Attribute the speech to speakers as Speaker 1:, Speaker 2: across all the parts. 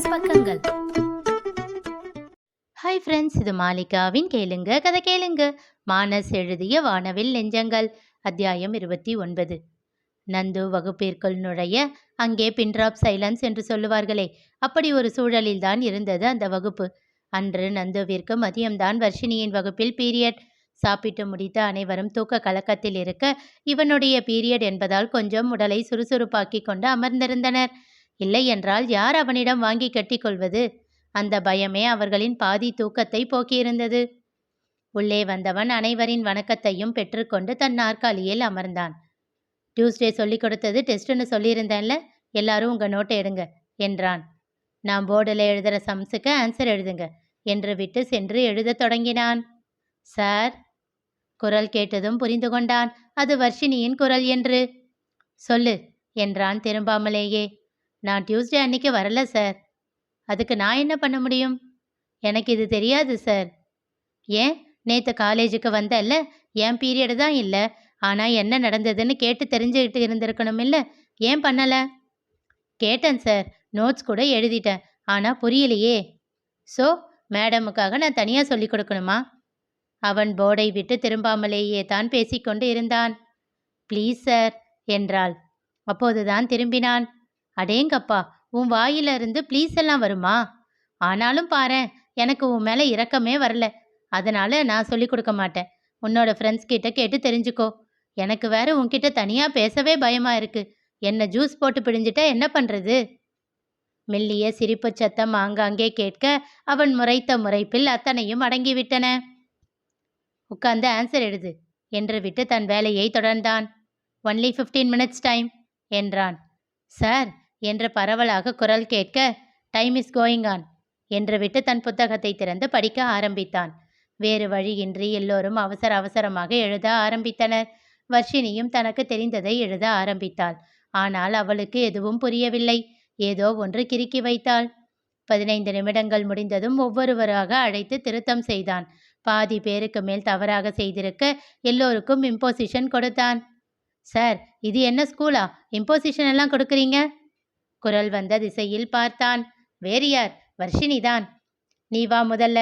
Speaker 1: மானஸ் பக்கங்கள்.
Speaker 2: Hi friends, இது மாலிகாவின் கேளுங்க கதை கேளுங்க. மானஸ் எழுதிய வானவில் நெஞ்சங்கள், அத்தியாயம் 29. நந்து வகுப்பிற்குள் நுழைய அங்கே பின்ட்ராப் சைலன்ஸ் என்று சொல்லுவார்களே, அப்படி ஒரு சூழலில்தான் இருந்தது அந்த வகுப்பு. அன்று நந்துவிற்கு மதியம்தான் வர்ஷினியின் வகுப்பில் பீரியட். சாப்பிட்டு முடித்த அனைவரும் தூக்க கலக்கத்தில் இருக்க, இவனுடைய பீரியட் என்பதால் கொஞ்சம் உடலை சுறுசுறுப்பாக்கி கொண்டு அமர்ந்திருந்தனர். இல்லை என்றால் யார் அவனிடம் வாங்கி கட்டிக்கொள்வது? அந்த பயமே அவர்களின் பாதி தூக்கத்தை போக்கியிருந்தது. உள்ளே வந்தவன் அனைவரின் வணக்கத்தையும் பெற்றுக்கொண்டு தன் நாற்காலியில் அமர்ந்தான். டியூஸ்டே சொல்லிக் கொடுத்தது டெஸ்ட்னு சொல்லியிருந்தேன்ல, எல்லாரும் உங்கள் நோட்டை எடுங்க என்றான். நான் போர்டில் எழுதுகிற சம்ஸுக்கு ஆன்சர் எழுதுங்க என்று விட்டு சென்று எழுதத் தொடங்கினான். சார், குரல் கேட்டதும் புரிந்து கொண்டான் அது வர்ஷினியின் குரல் என்று. சொல்லு என்றான் திரும்பாமலேயே. நான் டியூஸ்டே அன்னைக்கு வரல சார். அதுக்கு நான் என்ன பண்ண முடியும்? எனக்கு இது தெரியாது சார். ஏன், நேற்று காலேஜுக்கு வந்தல்ல, என் பீரியடு தான் இல்லை, ஆனால் என்ன நடந்ததுன்னு கேட்டு தெரிஞ்சுக்கிட்டு இருந்திருக்கணும் இல்லை, ஏன் பண்ணலை? கேட்டேன் சார், நோட்ஸ் கூட எழுதிட்டேன், ஆனால் புரியலையே. ஸோ மேடமுக்காக நான் தனியாக சொல்லி கொடுக்கணுமா? அவன் போர்டை விட்டு திரும்பாமலேயே தான் பேசிக்கொண்டு இருந்தான். ப்ளீஸ் சார் என்றாள். அப்போதுதான் திரும்பினான். அடேங்கப்பா, உன் வாயிலிருந்து ப்ளீஸ் எல்லாம் வருமா? ஆனாலும் பாரேன், எனக்கு உன் மேலே இரக்கமே வரல. அதனால் நான் சொல்லி கொடுக்க மாட்டேன். உன்னோட ஃப்ரெண்ட்ஸ் கிட்ட கேட்டு தெரிஞ்சுக்கோ. எனக்கு வேற உன்கிட்ட தனியாக பேசவே பயமாக இருக்கு. என்ன ஜூஸ் போட்டு பிழிஞ்சிட்டா என்ன பண்ணுறது? மெல்லிய சிரிப்பு சத்தம் ஆங்காங்கே கேட்க அவன் முறைத்த முறைப்பில் அத்தனையும் அடங்கிவிட்டன. உட்கார்ந்து ஆன்சர் எழுது என்று விட்டு தன் வேலையை தொடர்ந்தான். ஒன்லி 15 minutes டைம் என்றான். சார் என்று பரவலாக குரல் கேட்க, டைம் இஸ் கோயிங் ஆன் என்று விட்டு தன் புத்தகத்தை திறந்து படிக்க ஆரம்பித்தான். வேறு வழியின்றி எல்லோரும் அவசர அவசரமாக எழுத ஆரம்பித்தனர். வர்ஷினியும் தனக்கு தெரிந்ததை எழுத ஆரம்பித்தாள். ஆனால் அவளுக்கு எதுவும் புரியவில்லை. ஏதோ ஒன்று கிறுக்கி வைத்தாள். 15 நிமிடங்கள் முடிந்ததும் ஒவ்வொருவராக அழைத்து திருத்தம் செய்தான். பாதி பேருக்கு மேல் தவறாக செய்திருக்க எல்லோருக்கும் இம்போசிஷன் கொடுத்தான். சார், இது என்ன ஸ்கூலா, இம்போசிஷன் எல்லாம் கொடுக்குறீங்க? குரல் வந்த திசையில் பார்த்தான். வேறு யார்? வர்ஷினிதான். நீ வா முதல்ல.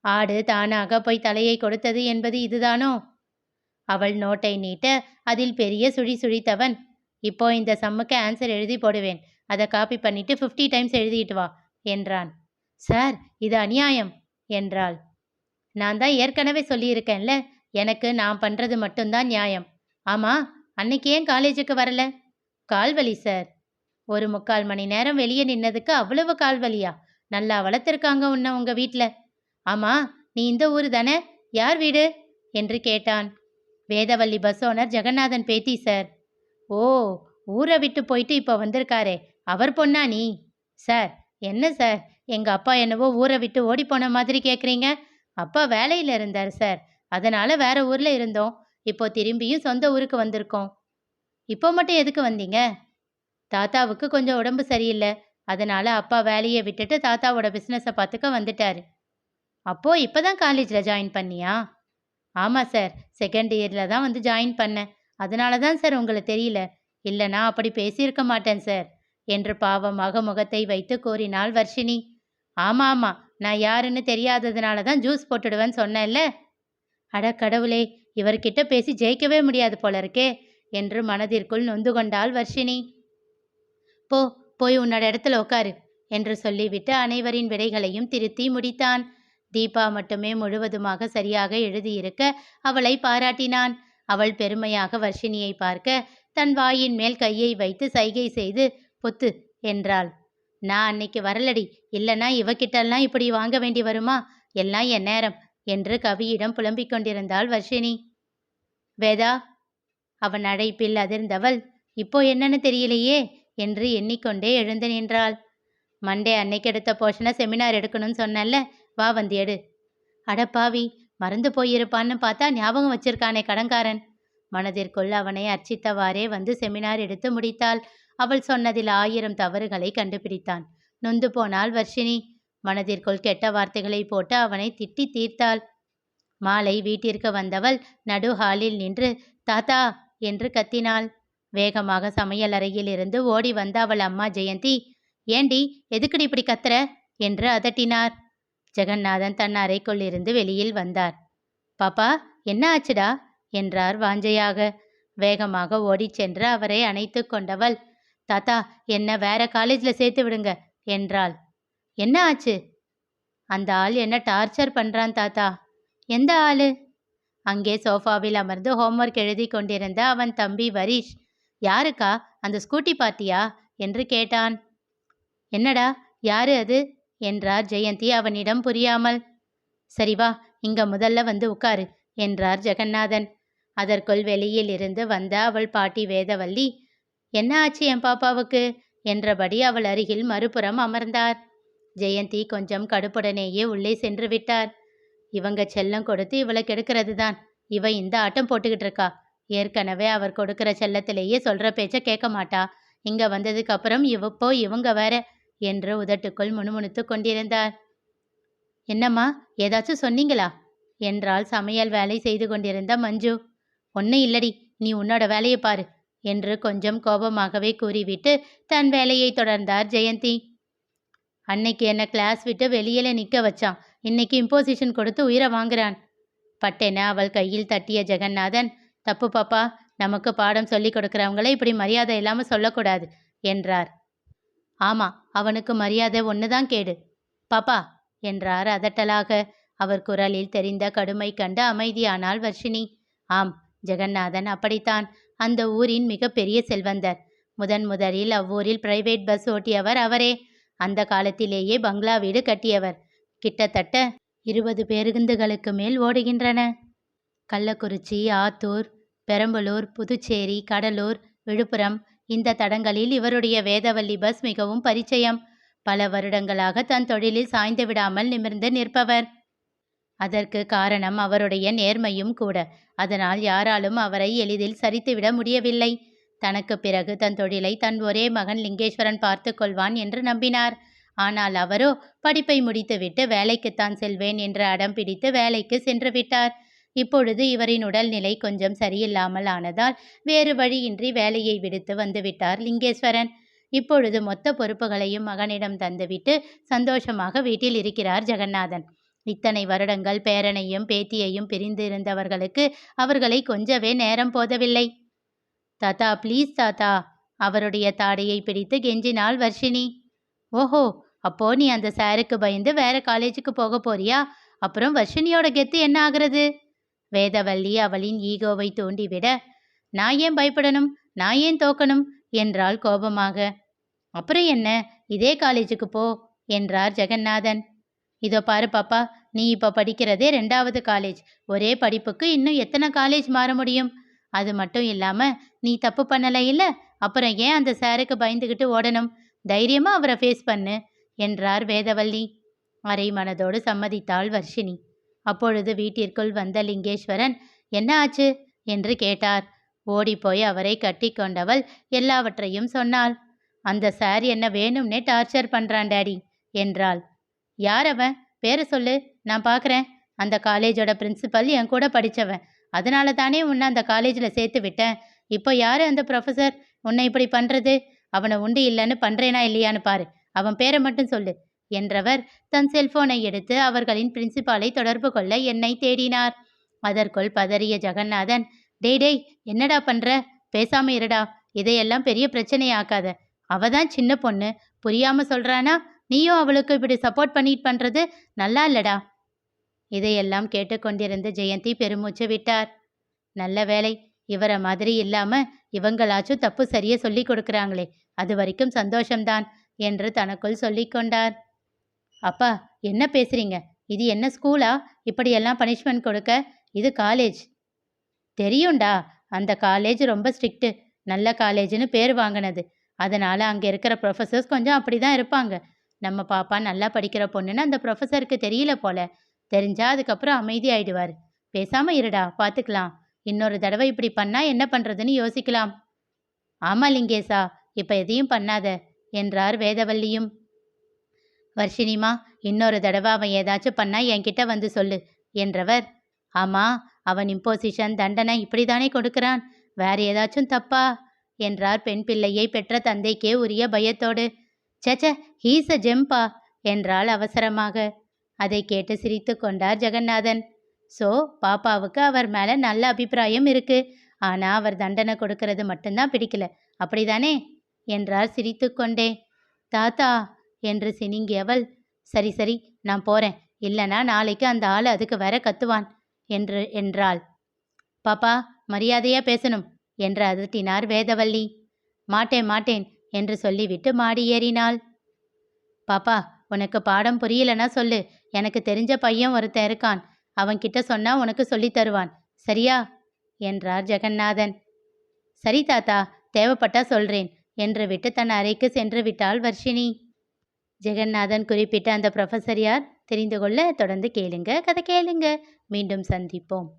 Speaker 2: ஆடு தானாக போய் தலையை கொடுத்தது என்பது இதுதானோ? அவள் நோட்டை நீட்ட அதில் பெரிய சுழி சுழித்தவன், இப்போ இந்த சம்முக்கு ஆன்சர் எழுதி போடுவேன், அதை காப்பி பண்ணிட்டு 50 டைம்ஸ் எழுதிட்டு வா என்றான். சார், இது அநியாயம் என்றாள். நான் தான் ஏற்கனவே சொல்லியிருக்கேன்ல, எனக்கு நான் பண்ணுறது மட்டும்தான் நியாயம். ஆமாம், அன்னைக்கு ஏன் காலேஜுக்கு வரல? கால்வலி சார். 1/4 மணி நேரம் வெளியே நின்னதுக்கு அவ்வளவு கால்வலியா? நல்லா வளர்த்துருக்காங்க உன்னை உங்கள் வீட்டில். ஆமாம், நீ இந்த ஊர் தானே? யார் வீடு என்று கேட்டான். வேதவல்லி பஸ் ஓனர் ஜெகநாதன் பேத்தி சார். ஓ, ஊரை விட்டு போயிட்டு இப்போ வந்திருக்காரே, அவர் பொண்ணா நீ? சார், என்ன சார், எங்கள் அப்பா என்னவோ ஊரை விட்டு ஓடி போன மாதிரி கேட்குறீங்க. அப்பா வேலையில் இருந்தார் சார், அதனால் வேற ஊரில் இருந்தோம். இப்போ திரும்பியும் சொந்த ஊருக்கு வந்திருக்கோம். இப்போ மட்டும் எதுக்கு வந்தீங்க? தாத்தாவுக்கு கொஞ்சம் உடம்பு சரியில்லை, அதனால் அப்பா வேலையை விட்டுட்டு தாத்தாவோட பிஸ்னஸை பார்த்துக்க வந்துட்டார். அப்போது இப்போ தான் காலேஜில் ஜாயின் பண்ணியா? ஆமாம் சார், செகண்ட் இயரில் தான் வந்து ஜாயின் பண்ணேன். அதனால தான் சார் உங்களுக்கு தெரியல, இல்லைனா அப்படி பேசியிருக்க மாட்டேன் சார் என்று பாவமாக முகத்தை வைத்து கூறினாள் வர்ஷினி. ஆமாம் ஆமாம், நான் யாருன்னு தெரியாததுனால தான் ஜூஸ் போட்டுடுவேன்னு சொன்னேன்ல. அட கடவுளே, இவர்கிட்ட பேசி ஜெயிக்கவே முடியாது போல இருக்கே என்று மனதிற்குள் நொந்து கொண்டாள் வர்ஷினி. போய் உன்னோட இடத்துல உட்காரு என்று சொல்லிவிட்டு அனைவரின் விடைகளையும் திருத்தி முடித்தான். தீபா மட்டுமே முழுவதுமாக சரியாக எழுதியிருக்க அவளை பாராட்டினான். அவள் பெருமையாக வர்ஷினியை பார்க்க தன் வாயின் மேல் கையை வைத்து சைகை செய்து பொத்து என்றாள். நான் அன்னைக்கு வரலடி, இல்லைனா இவகிட்டெல்லாம் இப்படி வாங்க வேண்டி வருமா? எல்லாம் என் நேரம் என்று கவியிடம் புலம்பிக் கொண்டிருந்தாள் வர்ஷினி. வேதா, அவன் அழைப்பில் அதிர்ந்தவள் இப்போ என்னன்னு தெரியலையே என்று எண்ணிக்கொண்டே எழுந்து நின்றாள். மண்டே அன்னைக்கு எடுத்த போர்ஷனை செமினார் எடுக்கணும்னு சொன்னல, வா வந்து எடு. அடப்பாவி, மறந்து போயிருப்பான்னு பார்த்தா ஞாபகம் வச்சிருக்கானே கடன்காரன். மனதிற்குள் அவனை அர்ச்சித்தவாறே வந்து செமினார் எடுத்து முடித்தாள். அவள் சொன்னதில் 1000 தவறுகளை கண்டுபிடித்தான். நொந்து போனாள் வர்ஷினி. மனதிற்குள் கெட்ட வார்த்தைகளை போட்டு அவனை திட்டி தீர்த்தாள். மாலை வீட்டிற்கு வந்தவள் நடு ஹாலில் நின்று தாத்தா என்று கத்தினாள். வேகமாக சமையல் அறையில் இருந்து ஓடி வந்த அவள் அம்மா ஜெயந்தி, ஏண்டி, எதுக்குடி இப்படி கத்துற என்று அதட்டினார். ஜெகநாதன் தன் அறைக்குள் இருந்து வெளியில் வந்தார். பாப்பா, என்ன ஆச்சுடா என்றார் வாஞ்சையாக. வேகமாக ஓடிச் சென்று அவரை அணைத்து கொண்டவள், தாத்தா, என்ன வேற காலேஜ்ல சேர்த்து விடுங்க என்றாள். என்ன ஆச்சு? அந்த ஆள் என்ன டார்ச்சர் பண்றான் தாத்தா. எந்த ஆளு? அங்கே சோஃபாவில் அமர்ந்து ஹோம்ஒர்க் எழுதி கொண்டிருந்த அவன் தம்பி வரிஷ். யாருக்கா, அந்த ஸ்கூட்டி பார்ட்டியா என்று கேட்டான். என்னடா, யாரு அது என்றார் ஜெயந்தி அவனிடம் புரியாமல். சரி வா, இங்க முதல்ல வந்து உட்காரு என்றார் ஜெகநாதன். அதற்குள் வெளியில் இருந்து வந்த அவள் பாட்டி வேதவல்லி, என்ன ஆச்சு என் பாப்பாவுக்கு என்றபடி அவள் அருகில் மறுபுறம் அமர்ந்தார். ஜெயந்தி கொஞ்சம் கடுப்புடனேயே உள்ளே சென்று விட்டார். இவங்க செல்லம் கொடுத்து இவளை கெடுக்கிறது தான். இவ இந்த ஆட்டம் போட்டுக்கிட்டு இருக்கா. ஏற்கனவே அவர் கொடுக்கிற செல்லத்திலேயே சொல்ற பேச்ச கேட்க மாட்டா. இங்க வந்ததுக்கு அப்புறம் இவங்க வேற என்று உதட்டுக்குள் முணுமுணுத்து கொண்டிருந்தார். என்னம்மா, ஏதாச்சும் சொன்னீங்களா என்றாள் சமையல் வேலை செய்து கொண்டிருந்த மஞ்சு. ஒன்னும் இல்லடி, நீ உன்னோட வேலையை பாரு என்று கொஞ்சம் கோபமாகவே கூறிவிட்டு தன் வேலையை தொடர்ந்தார் ஜெயந்தி. அன்னைக்கு என்ன கிளாஸ் விட்டு வெளியில நிக்க வச்சான், இன்னைக்கு இம்போசிஷன் கொடுத்து உயிரை வாங்குறான் பட்டென அவள் கையில் தட்டிய ஜெகநாதன், தப்பு பாப்பா, நமக்கு பாடம் சொல்லி கொடுக்கறவங்கள இப்படி மரியாதை இல்லாம சொல்லக்கூடாது என்றார். ஆமா, அவனுக்கு மரியாதை ஒண்ணுதான் கேடு பாப்பா என்றார் அதட்டலாக. அவர் குரலில் தெரிந்த கடுமை கண்டு அமைதியானாள் வர்ஷினி. ஆம், ஜெகநாதன் அப்படித்தான். அந்த ஊரின் மிகப்பெரிய செல்வந்தர். முதலில் அவ்வூரில் பிரைவேட் பஸ் ஓட்டியவர் அவரே. அந்த காலத்திலேயே பங்களா வீடு கட்டியவர். கிட்டத்தட்ட 20 பேருந்துகளுக்கு மேல் ஓடுகின்றன. கள்ளக்குறிச்சி, ஆத்தூர், பெரம்பலூர், புதுச்சேரி, கடலூர், விழுப்புரம் இந்த தடங்களில் இவருடைய வேதவல்லி பஸ் மிகவும் பரிச்சயம். பல வருடங்களாக தன் தொழிலில் சாய்ந்து விடாமல் நிமிர்ந்து நிற்பவர். அதற்கு காரணம் அவருடைய நேர்மையும் கூட. அதனால் யாராலும் அவரை எளிதில் சரித்துவிட முடியவில்லை. தனக்கு பிறகு தன் தொழிலை தன் ஒரே மகன் லிங்கேஸ்வரன் பார்த்து கொள்வான் என்று நம்பினார். ஆனால் அவரோ படிப்பை முடித்துவிட்டு வேலைக்குத்தான் செல்வேன் என்று அடம் பிடித்து வேலைக்கு சென்று விட்டார். இப்பொழுது இவரின் உடல்நிலை கொஞ்சம் சரியில்லாமல் ஆனதால் வேறு வழியின்றி வேலையை விடுத்து வந்துவிட்டார் லிங்கேஸ்வரன். இப்பொழுது மொத்த பொறுப்புகளையும் மகனிடம் தந்துவிட்டு சந்தோஷமாக வீட்டில் இருக்கிறார் ஜெகநாதன். இத்தனை வருடங்கள் பேரனையும் பேத்தியையும் பிரிந்திருந்தவர்களுக்கு அவர்களை கொஞ்சவே நேரம் போதவில்லை. தாத்தா, ப்ளீஸ் தாத்தா, அவருடைய தாடையை பிடித்து கெஞ்சினாள் வர்ஷினி. ஓஹோ, அப்போ நீ அந்த சாருக்கு பயந்து வேற காலேஜுக்கு போக போறியா? அப்புறம் வர்ஷினியோட கெத்து என்ன ஆகிறது? வேதவல்லி அவளின் ஈகோவை தூண்டிவிட, நான் ஏன் பயப்படணும், நான் ஏன் தோக்கணும் என்றாள் கோபமாக. அப்புறம் என்ன, இதே காலேஜுக்கு போ என்றார் ஜெகநாதன். இதோ பாரு பாப்பா, நீ இப்போ படிக்கிறதே 2வது காலேஜ். ஒரே படிப்புக்கு இன்னும் எத்தனை காலேஜ் மாற முடியும்? அது மட்டும் இல்லாம நீ தப்பு பண்ணல இல்ல, அப்புறம் ஏன் அந்த சாருக்கு பயந்துகிட்டு ஓடணும்? தைரியமா அவரை ஃபேஸ் பண்ணு என்றார் வேதவல்லி. அரை மனதோடு சம்மதித்தாள் வர்ஷினி. அப்பொழுது வீட்டிற்குள் வந்த லிங்கேஸ்வரன், என்ன ஆச்சு என்று கேட்டார். ஓடிப்போய் அவரை கட்டி கொண்டவள் எல்லாவற்றையும் சொன்னாள். அந்த சார் என்ன வேணும்னே டார்ச்சர் பண்றான் டாடி என்றாள். யார் அவன்? பேரை சொல்லு, நான் பார்க்குறேன். அந்த காலேஜோட பிரின்சிபல் என் கூட படித்தவன். அதனால தானே உன்னை அந்த காலேஜில் சேர்த்து விட்டேன். இப்போ யார் அந்த ப்ரொஃபஸர் உன்னை இப்படி பண்ணுறது? அவனை உண்டு இல்லைன்னு பண்ணுறேனா இல்லையான்னு பாரு. அவன் பேரை மட்டும் சொல்லு என்றவர் தன் செல்போனை எடுத்து அவர்களின் பிரின்சிபாலை தொடர்பு கொள்ள என்னை தேடினார். அதற்குள் பதறிய ஜெகநாதன், டேய் என்னடா பண்ற? பேசாம இருடா, இதையெல்லாம் பெரிய பிரச்சனையாக்காத. அவ தான் சின்ன பொண்ணு, புரியாம சொல்றானா? நீயும் அவளுக்கு இப்படி சப்போர்ட் பண்ணிட்டு பண்றது நல்லா இல்லடா. இதையெல்லாம் கேட்டுக்கொண்டிருந்த ஜெயந்தி பெருமூச்சு விட்டார். நல்ல வேலை, இவரை மாதிரி இல்லாம இவங்களாச்சும் தப்பு சரியா சொல்லி கொடுக்குறாங்களே, அது வரைக்கும் சந்தோஷம்தான் என்று தனக்குள் சொல்லிக்கொண்டார். அப்பா, என்ன பேசுறீங்க? இது என்ன ஸ்கூலா இப்படியெல்லாம் பனிஷ்மெண்ட் கொடுக்க? இது காலேஜ். தெரியும்டா, அந்த காலேஜ் ரொம்ப ஸ்ட்ரிக்ட்டு. நல்ல காலேஜ்னு பேர் வாங்கினது. அதனால அங்கே இருக்கிற ப்ரொஃபஸர்ஸ் கொஞ்சம் அப்படி தான் இருப்பாங்க. நம்ம பாப்பா நல்லா படிக்கிற பொண்ணுன்னு அந்த ப்ரொஃபஸருக்கு தெரியல போல. தெரிஞ்சா அதுக்கப்புறம் அமைதி ஆயிடுவார். பேசாம இருடா, பார்த்துக்கலாம். இன்னொரு தடவை இப்படி பண்ணா என்ன பண்ணுறதுன்னு யோசிக்கலாம். ஆமா லிங்கேசா, இப்போ எதையும் பண்ணாத என்றார் வேதவல்லியும். வர்ஷினிமா, இன்னொரு தடவை அவன் ஏதாச்சும் பண்ணா என்கிட்ட வந்து சொல்லு என்றவர். ஆமா, அவன் இம்போசிஷன் தண்டனை இப்படிதானே கொடுக்கிறான், வேற ஏதாச்சும் தப்பா என்றார் பெண் பிள்ளையை பெற்ற தந்தைக்கே உரிய பயத்தோடு. சேச்சே, ஹீஸ் அ ஜெம்பா என்றாள் அவசரமாக. அதை கேட்டு சிரித்து கொண்டார் ஜெகநாதன். ஸோ பாப்பாவுக்கு அவர் மேலே நல்ல அபிப்பிராயம் இருக்கு. ஆனால் அவர் தண்டனை கொடுக்கறது மட்டும்தான் பிடிக்கல, அப்படிதானே என்றார் சிரித்து கொண்டே. தாத்தா என்று சினிங்கியவள், சரி சரி, நான் போகிறேன், இல்லைனா நாளைக்கு அந்த ஆள் அதுக்கு வேற கத்துவான் என்றாள். பாப்பா, மரியாதையாக பேசணும் என்று அதட்டினார் வேதவள்ளி. மாட்டேன் மாட்டேன் என்று சொல்லிவிட்டு மாடி ஏறினாள். பாப்பா, உனக்கு பாடம் புரியலன்னா சொல்லு, எனக்கு தெரிஞ்ச பையன் ஒருத்தன் இருக்கான், அவன்கிட்ட சொன்னா உனக்கு சொல்லி தருவான், சரியா என்றார் ஜெகநாதன். சரி தாத்தா, தேவைப்பட்டா சொல்றேன் என்று விட்டு தன் அறைக்கு சென்று விட்டாள் வர்ஷினி. ஜெகநாதன் குறிப்பிட்ட அந்த ப்ரொஃபஸர் யார் தெரிந்து கொள்ள தொடர்ந்து கேளுங்க, கதை கேளுங்க. மீண்டும் சந்திப்போம்.